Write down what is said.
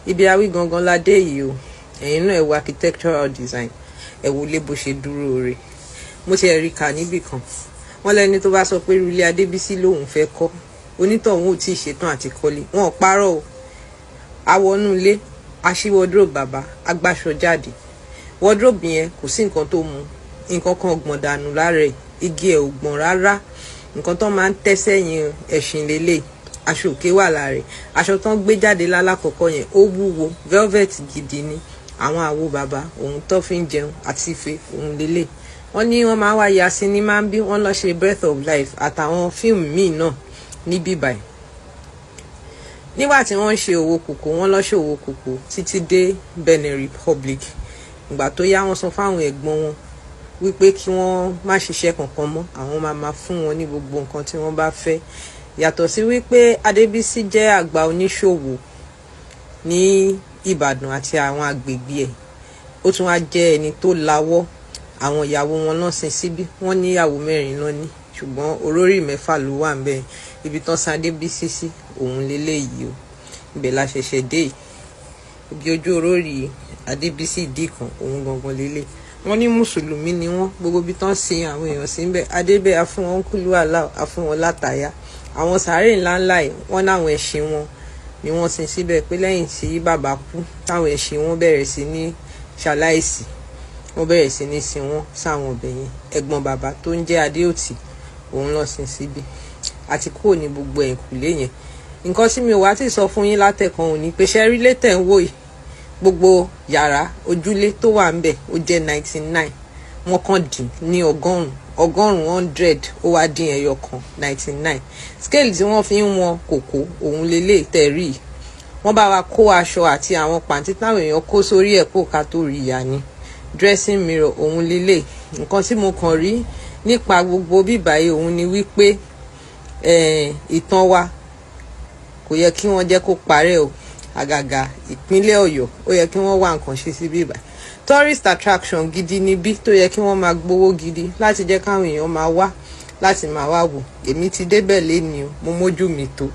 Ibi awí gangan la dé yìí o. Ẹ̀yin náà ẹ wo architectural design, ẹ wo lé bó ṣe dúró re. Mo ti rí kà níbì kan. Wọ́n lẹ́ni tó bá sọ pé ilé Adébísí lòun fẹ́ kọ́, onítọ̀hún ò tí ì ṣetán àti kọ́lé. Wọn ò parọ́ o. Awọnú ilé, aṣí wardrobe bàbá, agbáṣọ jáde. Wardrobe yẹn kò sí nǹkan tó mu, nǹkan kan gbọ̀n dànù lára ẹ̀, igi ẹ̀ ò gbọ̀n rárá. Nǹkan tó máa ń tẹ́ sẹ́yìn ẹṣin lélẹ̀. Aṣọ òkè wà lára rẹ̀. Aṣọ tán gbé jáde lálákọ̀ọ́kọ́ yẹn ó wúwo, velvet gidi ni. Àwọn àwo bàbá òun tó fi ń jẹun àti ife òun lélẹ̀. Wọ́n ní wọ́n máa wá ya sinimá bí wọ́n lọ ṣe Breath of Life àtàwọn fíìmù míì náà níbí báyìí. Nígbà tí wọ́n ń ṣe òwò kòkó, wọ́n lọ ṣe òwò kòkó títí dé Benin Republic. Ìgbà tó yá wọ́n sọ fáwọn ẹ̀gbọ́n wọn wípé kí wọ́n má ṣiṣẹ́ kankan mọ́, àwọn máa fún wọn ní gbogbo nǹkan tí wọ́n bá fẹ́. Yàtọ̀ sí wípé Adébísí jẹ́ àgbà oníṣòwò ní Ìbàdàn àti àwọn agbègbè ẹ̀, ó tún wá jẹ́ ẹni tó lawọ́. Àwọn ìyàwó wọn náà sin síbí, wọ́n ní ìyàwó 4 náà ní, ṣùgbọ́n olórí 6 ló wà ńbẹ̀. Ibi tán sin Adébísí sí òun leléyìí o. Ibẹ̀ la ṣẹ̀ṣẹ̀ dé yìí. Ibi ojú olórí Adébísí Idikan òun gangan lélẹ̀. Wọ́n ní mùsùlùmí ni wọ́n, gbogbo ibi tán sin àwọn èèyàn sí ńbẹ̀. Adébẹ̀ á fún wọn kúlú àlá, á fún wọn látàyà. Àwọn sàárè ńláńlá yìí, wọ́n láwọn ẹṣin wọn ni wọ́n sin síbẹ̀ pé lẹ́yìn tí bàbá kú, táwọn ẹṣin wọn bẹ̀rẹ̀ sí ní ṣaláìsí, wọ́n bẹ̀rẹ̀ sí ní sin wọ́n sáwọn ọbẹ̀ yẹn. Ẹ̀gbọ́n bàbá tó ń jẹ́ Adéòtì òun lọ sin síbi. Àti kúrò ní gbogbo ẹ̀kúlé yẹn. Nǹkan tí mi ò wá tí sọ fún yín látẹ̀kan òní pé ṣẹ́rí létẹ̀ ń wò yìí, gbogbo yàrá ojúlé tó wà ń bẹ̀ ó jẹ́ 99. Wọ́n kàn dín ní 100 ó wá dín ẹyọ kan 99. Scale tí wọ́n fi ń wọn kòkó òun lélẹ̀ tẹ̀rí. Wọ́n bá wa kó aṣọ àti àwọn pàǹtí táwọn èèyàn kó sórí ẹ̀ kó ká tó rí ìyá ni. Dressing mirror òun lélẹ̀. Nǹkan tí mo kàn rí nípa gbogbo bíbáyé òun ni wípé ìtàn wa kò yẹ kí wọ́n jẹ́ kó parẹ́ o. Àgàgà ìpínlẹ̀ Ọ̀yọ́ ó yẹ kí wọ́n wá nǹkan ṣe sí bíbá. Tourist attraction gidi níbí tó yẹ kí wọ́n máa gbowó gidi láti jẹ́ káwọn èèyàn máa wá láti máa wá wò. Èmi ti débẹ̀ lénìí o, mo mójú mi tó.